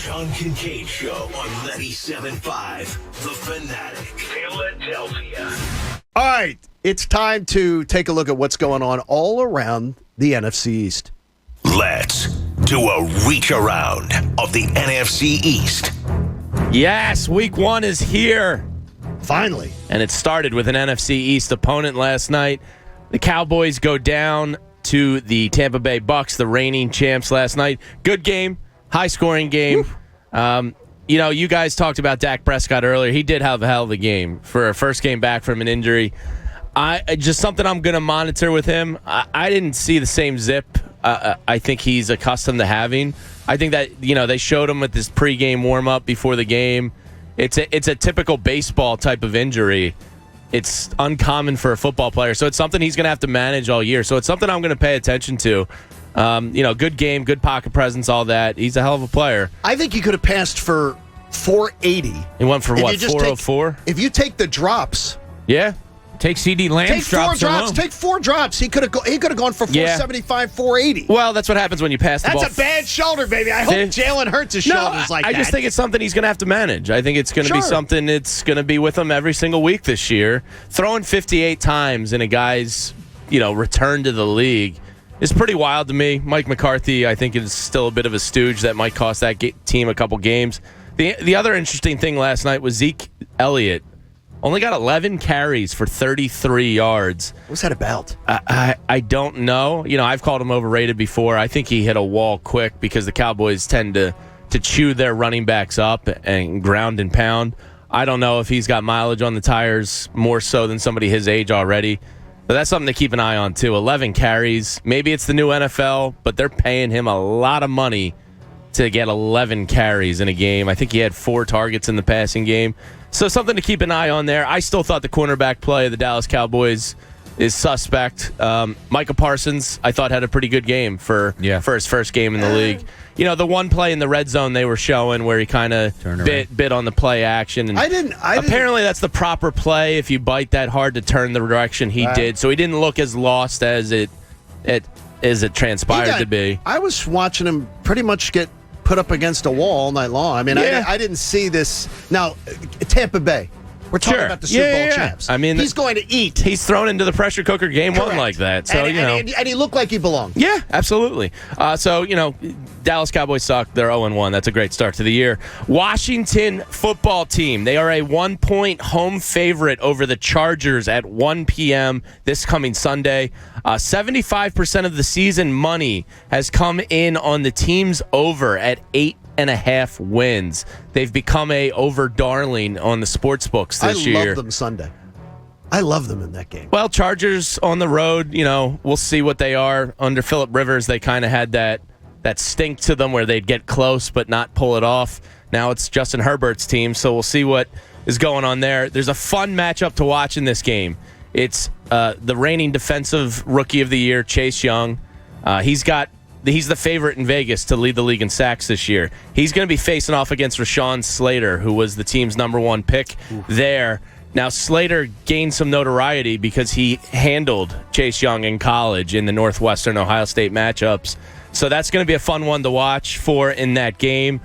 John Kincade Show on 97.5, The Fanatic, Philadelphia. All right, it's time to take a look at what's going on all around the NFC East. Let's do a reach around of the NFC East. Yes, week 1 is here. Finally. And it started with an NFC East opponent last night. The Cowboys go down to the Tampa Bay Bucks, the reigning champs last night. Good game, high-scoring game. You guys talked about Dak Prescott earlier. He did have a hell of a game for a first game back from an injury. Just something I'm going to monitor with him. I didn't see the same zip I think he's accustomed to having. I think that, they showed him with this pregame warm-up before the game. It's a typical baseball type of injury. It's uncommon for a football player, so it's something he's going to have to manage all year. So it's something I'm going to pay attention to. Good game, good pocket presence, all that. He's a hell of a player. I think he could have passed for 480. He went for what, 404? If you take the drops. Yeah. Take C.D. Lamb's drops alone. Take 4 drops. He could have gone for 475, 480. Well, that's what happens when you pass the ball. That's a bad shoulder, baby. I hope Jalen Hurts' shoulders like that. I just think it's something he's going to have to manage. I think it's going to be something that's going to be with him every single week this year. Throwing 58 times in a guy's, return to the league is pretty wild to me. Mike McCarthy, I think, is still a bit of a stooge that might cost that team a couple games. The other interesting thing last night was Zeke Elliott. Only got 11 carries for 33 yards. What's that about? I don't know. I've called him overrated before. I think he hit a wall quick because the Cowboys tend to chew their running backs up and ground and pound. I don't know if he's got mileage on the tires more so than somebody his age already. But that's something to keep an eye on, too. 11 carries. Maybe it's the new NFL, but they're paying him a lot of money to get 11 carries in a game. I think he had 4 targets in the passing game. So something to keep an eye on there. I still thought the cornerback play of the Dallas Cowboys is suspect. Micah Parsons, I thought, had a pretty good game for his first game in the league. The one play in the red zone they were showing where he kind of bit on the play action. And apparently that's the proper play if you bite that hard to turn the direction he did. So he didn't look as lost as it transpired to be. I was watching him pretty much get put up against a wall all night long. I mean, I didn't see this. Now, Tampa Bay. We're talking about the Super Bowl champs. I mean, he's going to eat. He's thrown into the pressure cooker game one like that. So and he looked like he belonged. Yeah, absolutely. Dallas Cowboys suck. They're 0-1. That's a great start to the year. Washington football team. They are a 1-point home favorite over the Chargers at 1 p.m. this coming Sunday. 75% of the season money has come in on the teams over at 8.5 wins. They've become a over darling on the sports books this year. I love them Sunday. I love them in that game. Well, Chargers on the road, we'll see what they are. Under Phillip Rivers, they kind of had that stink to them where they'd get close but not pull it off. Now it's Justin Herbert's team, so we'll see what is going on there. There's a fun matchup to watch in this game. It's the reigning defensive rookie of the year, Chase Young. He's the favorite in Vegas to lead the league in sacks this year. He's going to be facing off against Rashawn Slater, who was the team's number 1 pick there. Now, Slater gained some notoriety because he handled Chase Young in college in the Northwestern Ohio State matchups. So that's going to be a fun one to watch for in that game.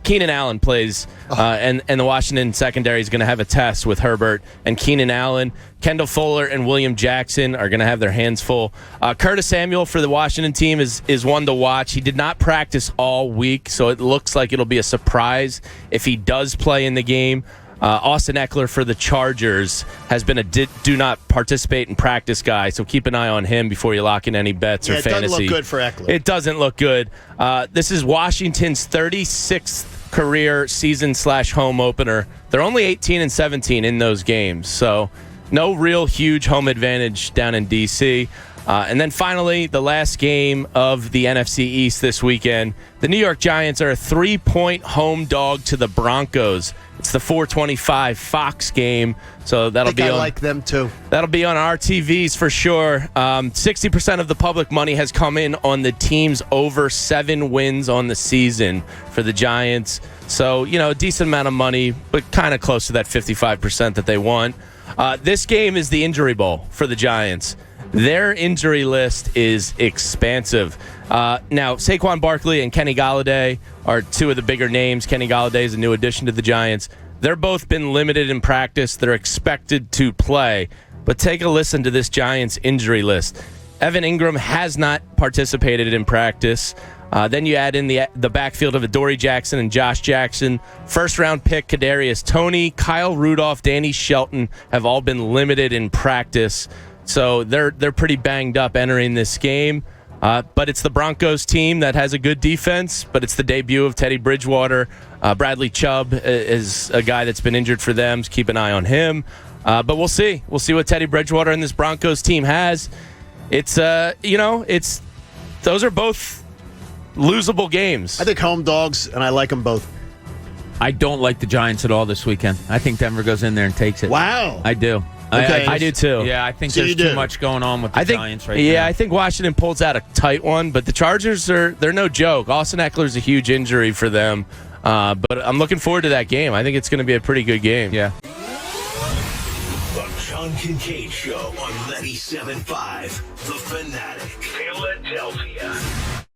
Keenan Allen plays, and the Washington secondary is going to have a test with Herbert and Keenan Allen. Kendall Fuller and William Jackson are going to have their hands full. Curtis Samuel for the Washington team is one to watch. He did not practice all week, so it looks like it'll be a surprise if he does play in the game. Austin Eckler for the Chargers has been a do not participate in practice guy, so keep an eye on him before you lock in any bets or fantasy. It doesn't look good for Eckler. It doesn't look good. This is Washington's 36th career season/home opener. They're only 18-17 in those games, so no real huge home advantage down in D.C. And then finally, the last game of the NFC East this weekend. The New York Giants are a 3-point home dog to the Broncos. It's the 4:25 Fox game, so that'll be on. I like them too. That'll be on our TVs for sure. 60% of the public money has come in on the teams over 7 wins on the season for the Giants. So, a decent amount of money, but kind of close to that 55% that they want. This game is the injury bowl for the Giants. Their injury list is expansive. Now, Saquon Barkley and Kenny Golladay are two of the bigger names. Kenny Golladay is a new addition to the Giants. They're both been limited in practice. They're expected to play. But take a listen to this Giants injury list. Evan Ingram has not participated in practice. Then you add in the backfield of Adoree Jackson and Josh Jackson. First-round pick Kadarius Toney, Kyle Rudolph, Danny Shelton have all been limited in practice. So they're pretty banged up entering this game. But it's the Broncos team that has a good defense, but it's the debut of Teddy Bridgewater. Bradley Chubb is a guy that's been injured for them, so keep an eye on him. But we'll see. We'll see what Teddy Bridgewater and this Broncos team has. It's those are both losable games. I think home dogs, and I like them both. I don't like the Giants at all this weekend. I think Denver goes in there and takes it. Wow. I do. Okay. I do too. Yeah, I think there's too much going on with the Giants right now. Yeah, I think Washington pulls out a tight one, but the Chargers they're no joke. Austin Eckler's a huge injury for them, but I'm looking forward to that game. I think it's going to be a pretty good game. Yeah. The John Kincade Show on 97.5, The Fanatic, Philadelphia.